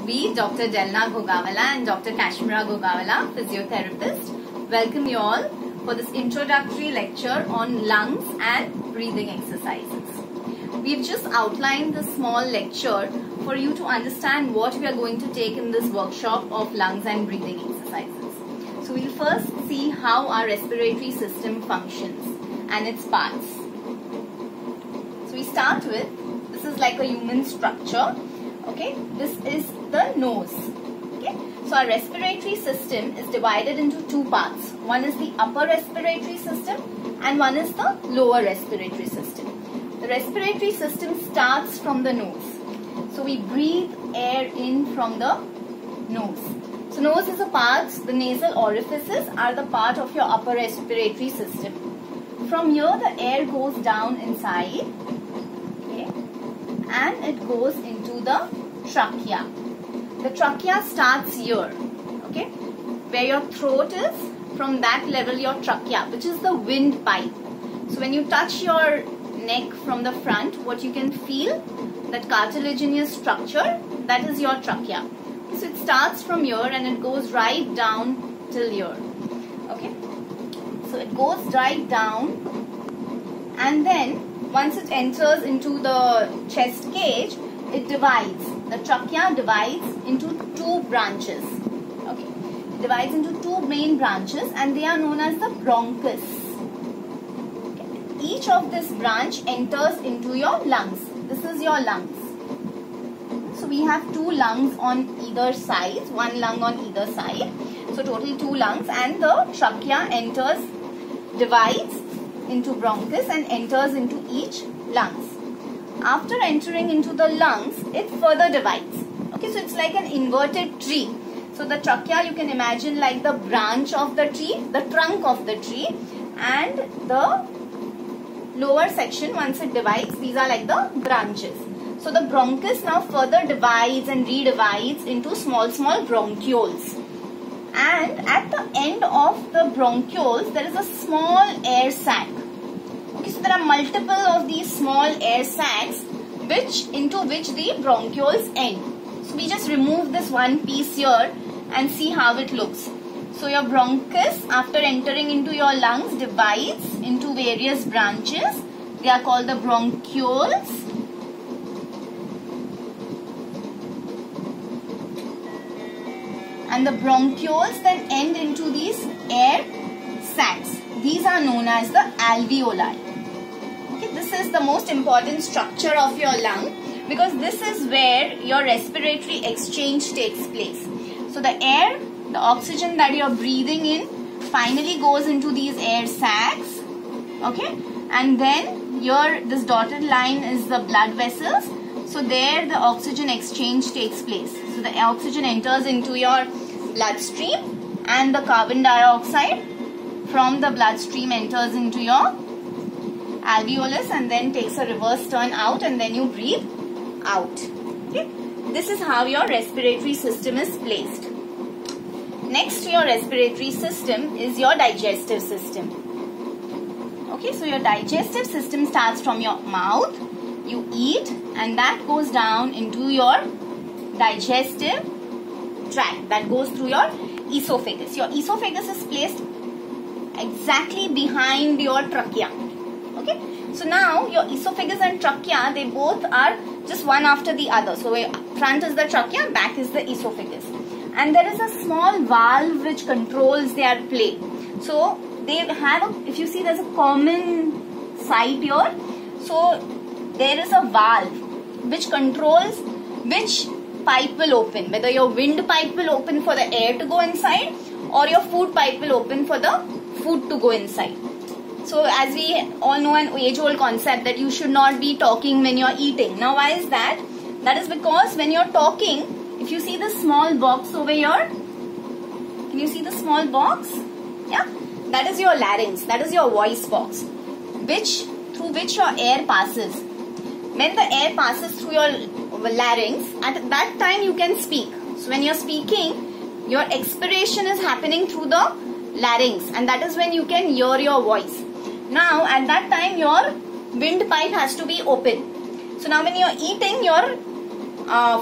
we, Dr. Delna Gogawala and Dr. Kashmira Gogawala, physiotherapist, welcome you all for this introductory lecture on lungs and breathing exercises. We've just outlined the small lecture for you to understand what we are going to take in this workshop of lungs and breathing exercises. So we'll first see how our respiratory system functions and its parts. So we start with, this is like a human structure. Okay, this is the nose. Okay, so our respiratory system is divided into two parts. One is the upper respiratory system and one is the lower respiratory system. The respiratory system starts from the nose. So we breathe air in from the nose. So nose is a part, the nasal orifices are the part of your upper respiratory system. From here the air goes down inside, okay, and it goes into the trachea. The trachea starts here, okay, where your throat is. From that level your trachea, which is the windpipe. So when you touch your neck from the front, what you can feel, that cartilaginous structure, that is your trachea. So it starts from here and it goes right down till here. Okay, so it goes right down, and then once it enters into the chest cage, it divides. The trachea divides into two branches. Okay, it divides into two main branches and they are known as the bronchus. Okay. Each of this branch enters into your lungs. This is your lungs. So we have two lungs on either side, one lung on either side. So total two lungs, and the trachea enters, divides into bronchus and enters into each lungs. After entering into the lungs, it further divides. Okay, so it's like an inverted tree. So the trachea you can imagine like the branch of the tree, the trunk of the tree, and the lower section, once it divides, these are like the branches. So the bronchus now further divides and redivides into small bronchioles. And at the end of the bronchioles, there is a small air sac. Okay, so there are multiple of these small air sacs into which the bronchioles end. So we just remove this one piece here and see how it looks. So your bronchus, after entering into your lungs, divides into various branches. They are called the bronchioles. And the bronchioles then end into these air sacs. These are known as the alveoli. Okay, this is the most important structure of your lung because this is where your respiratory exchange takes place. So the air, the oxygen that you are breathing in finally goes into these air sacs. Okay, and then here this dotted line is the blood vessels. So there the oxygen exchange takes place. So the oxygen enters into your bloodstream and the carbon dioxide from the bloodstream enters into your alveolus and then takes a reverse turn out, and then you breathe out. Okay, this is how your respiratory system is placed. Next to your respiratory system is your digestive system. Okay, so your digestive system starts from your mouth. You eat and that goes down into your digestive tract, that goes through your esophagus. Your esophagus is placed exactly behind your trachea. Okay, so now your esophagus and trachea, they both are just one after the other. So front is the trachea, back is the esophagus, and there is a small valve which controls their play. So they have if you see, there's a common site here. So there is a valve which controls which pipe will open, whether your windpipe will open for the air to go inside or your food pipe will open for the food to go inside. So as we all know, an age-old concept that you should not be talking when you're eating. Now why is that? That is because when you're talking, if you see the small box over here, can you see the small box? Yeah, that is your larynx, that is your voice box, through which your air passes. When the air passes through your larynx, at that time you can speak. So when you're speaking, your expiration is happening through the larynx, and that is when you can hear your voice. Now at that time your windpipe has to be open. So now when you're eating, your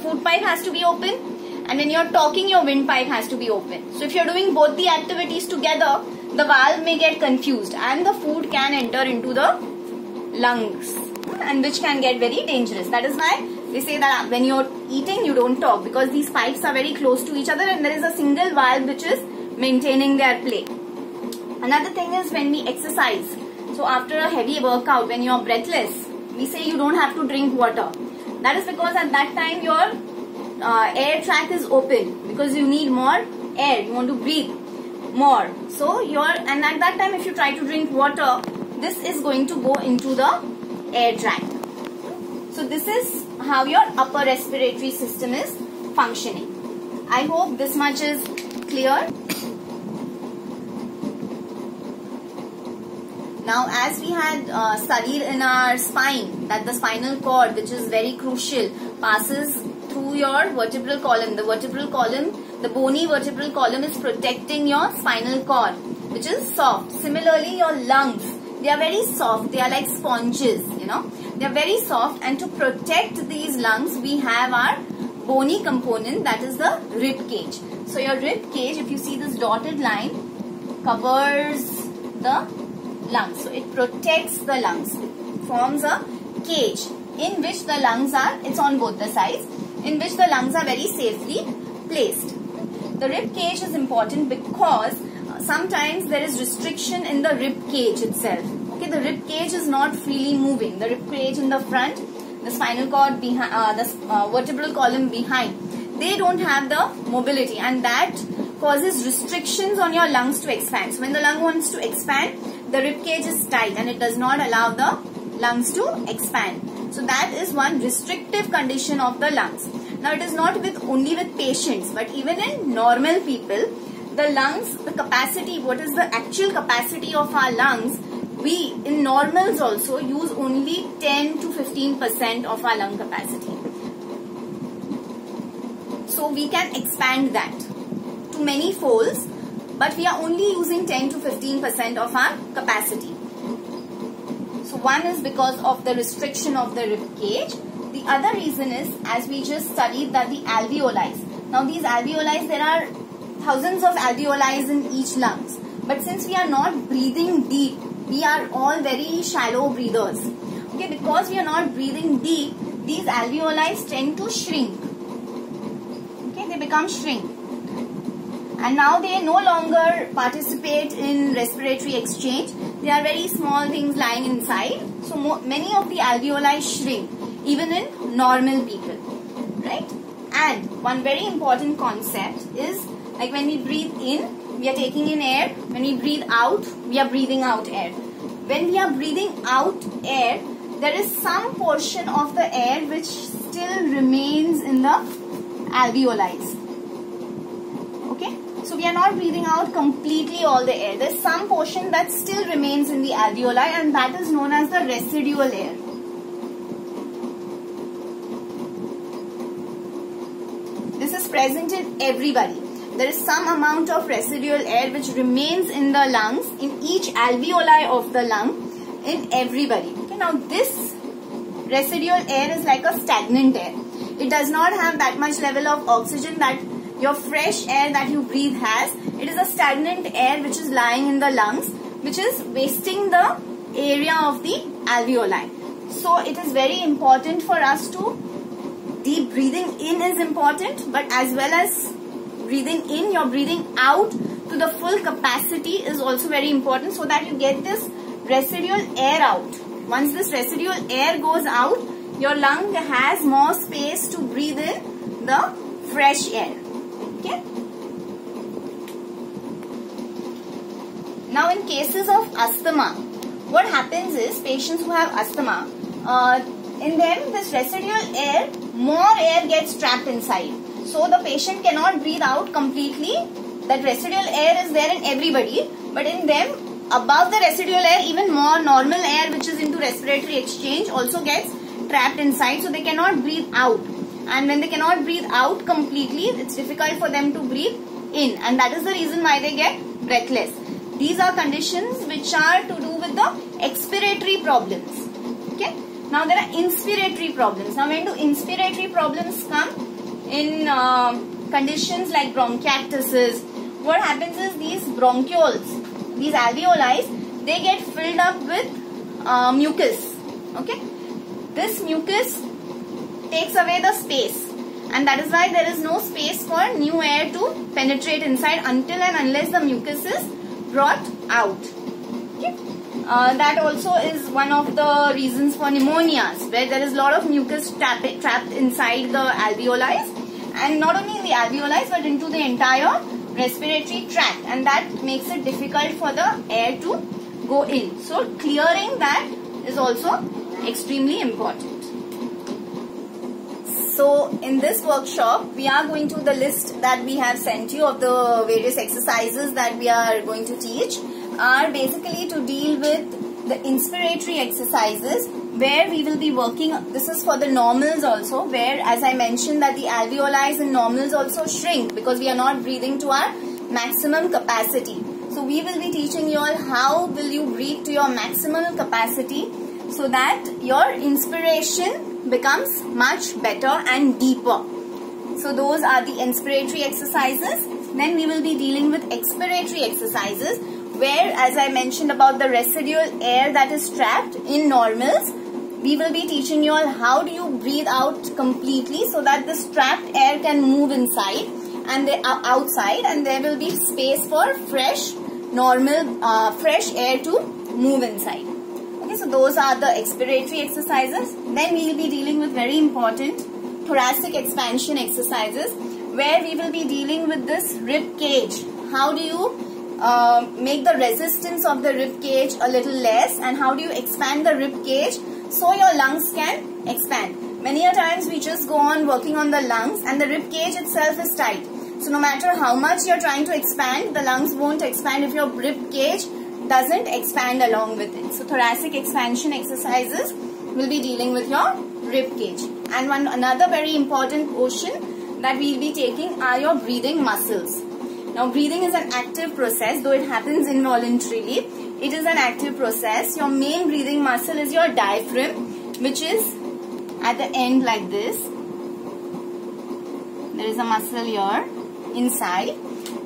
food pipe has to be open, and when you're talking, your windpipe has to be open. So if you're doing both the activities together, the valve may get confused and the food can enter into the lungs, and which can get very dangerous. That is why they say that when you're eating, you don't talk, because these pipes are very close to each other and there is a single valve which is maintaining their play. Another thing is when we exercise. So after a heavy workout, when you're breathless, we say you don't have to drink water. That is because at that time your air tract is open, because you need more air, you want to breathe more. So and at that time if you try to drink water, this is going to go into the air tract. So this is how your upper respiratory system is functioning. I hope this much is clear. Now, as we had studied in our spine, that the spinal cord, which is very crucial, passes through your vertebral column. The vertebral column, the bony vertebral column is protecting your spinal cord, which is soft. Similarly, your lungs, they are very soft. They are like sponges, you know. They are very soft, and to protect these lungs, we have our bony component, that is the rib cage. So your rib cage, if you see this dotted line, covers the lungs. So it protects the lungs. It forms a cage in which the lungs are, it's on both the sides, in which the lungs are very safely placed. The rib cage is important because sometimes there is restriction in the rib cage itself. Okay, the rib cage is not freely moving. The rib cage in the front, the spinal cord behind, the vertebral column behind, they don't have the mobility, and that causes restrictions on your lungs to expand. So when the lung wants to expand, the rib cage is tight and it does not allow the lungs to expand. So that is one restrictive condition of the lungs. Now it is not only with patients, but even in normal people, the lungs, the capacity, what is the actual capacity of our lungs, we in normals also use only 10 to 15% of our lung capacity. So we can expand that to many folds, but we are only using 10 to 15% of our capacity. So one is because of the restriction of the rib cage. The other reason is, as we just studied, that the alveoli. Now these alveoli, there are thousands of alveoli in each lungs. But since we are not breathing deep, we are all very shallow breathers. Okay, because we are not breathing deep, these alveoli tend to shrink. Okay, they become shrink. And now they no longer participate in respiratory exchange. They are very small things lying inside. So many of the alveoli shrink, even in normal people, right? And one very important concept is, like when we breathe in, we are taking in air. When we breathe out, we are breathing out air. When we are breathing out air, there is some portion of the air which still remains in the alveoli. Okay, so we are not breathing out completely all the air. There is some portion that still remains in the alveoli, and that is known as the residual air. This is present in everybody. There is some amount of residual air which remains in the lungs, in each alveoli of the lung, in everybody. Okay, now this residual air is like a stagnant air. It does not have that much level of oxygen that your fresh air that you breathe has. It is a stagnant air which is lying in the lungs, which is wasting the area of the alveoli. So it is very important for us to, deep breathing in is important, but as well as breathing in, your breathing out to the full capacity is also very important, so that you get this residual air out. Once this residual air goes out, your lung has more space to breathe in the fresh air. Okay. Now in cases of asthma, what happens is, patients who have asthma, in them this residual air, more air gets trapped inside. So the patient cannot breathe out completely. That residual air is there in everybody, but in them, above the residual air, even more normal air which is into respiratory exchange also gets trapped inside, so they cannot breathe out. And when they cannot breathe out completely, it's difficult for them to breathe in, and that is the reason why they get breathless. These are conditions which are to do with the expiratory problems. Okay. Now there are inspiratory problems. Now when do inspiratory problems come? In conditions like bronchiectasis, what happens is these bronchioles, these alveoli, they get filled up with mucus. Okay, this mucus takes away the space, and that is why there is no space for new air to penetrate inside until and unless the mucus is brought out. Okay. That also is one of the reasons for pneumonias, where there is a lot of mucus trapped inside the alveoli, and not only in the alveoli but into the entire respiratory tract, and that makes it difficult for the air to go in. So clearing that is also extremely important. So in this workshop, we are going to the list that we have sent you of the various exercises that we are going to teach are basically to deal with the inspiratory exercises, where we will be working. This is for the normals also, where, as I mentioned, that the alveoli in normals also shrink because we are not breathing to our maximum capacity. So we will be teaching you all how will you breathe to your maximum capacity so that your inspiration becomes much better and deeper. So those are the inspiratory exercises. Then we will be dealing with expiratory exercises, where, as I mentioned about the residual air that is trapped in normals, we will be teaching you all how do you breathe out completely so that this trapped air can move inside and outside, and there will be space for fresh air to move inside. Okay, so those are the expiratory exercises. Then we will be dealing with very important thoracic expansion exercises, where we will be dealing with this rib cage. How do you make the resistance of the rib cage a little less, and how do you expand the rib cage so your lungs can expand? Many a times we just go on working on the lungs and the rib cage itself is tight. So no matter how much you're trying to expand, the lungs won't expand if your rib cage doesn't expand along with it. So thoracic expansion exercises will be dealing with your rib cage. And another very important portion that we'll be taking are your breathing muscles. Now breathing is an active process, though it happens involuntarily. It is an active process. Your main breathing muscle is your diaphragm, which is at the end like this. There is a muscle here inside.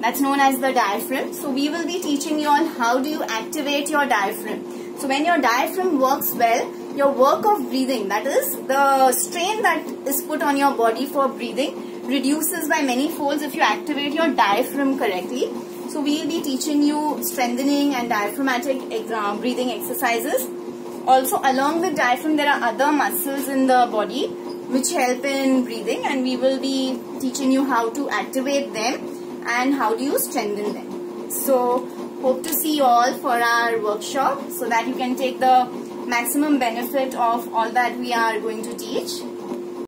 That's known as the diaphragm. So we will be teaching you on how do you activate your diaphragm. So when your diaphragm works well, your work of breathing, that is the strain that is put on your body for breathing, reduces by many folds if you activate your diaphragm correctly. So we will be teaching you strengthening and diaphragmatic breathing exercises. Also, along with diaphragm, there are other muscles in the body which help in breathing, and we will be teaching you how to activate them and how do you strengthen them. So hope to see you all for our workshop so that you can take the maximum benefit of all that we are going to teach.